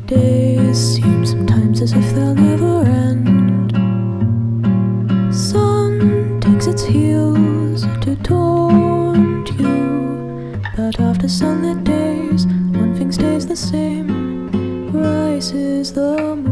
Days seem sometimes as if they'll never end. Sun takes its heels to taunt you, but after sunlit days, one thing stays the same. Rises the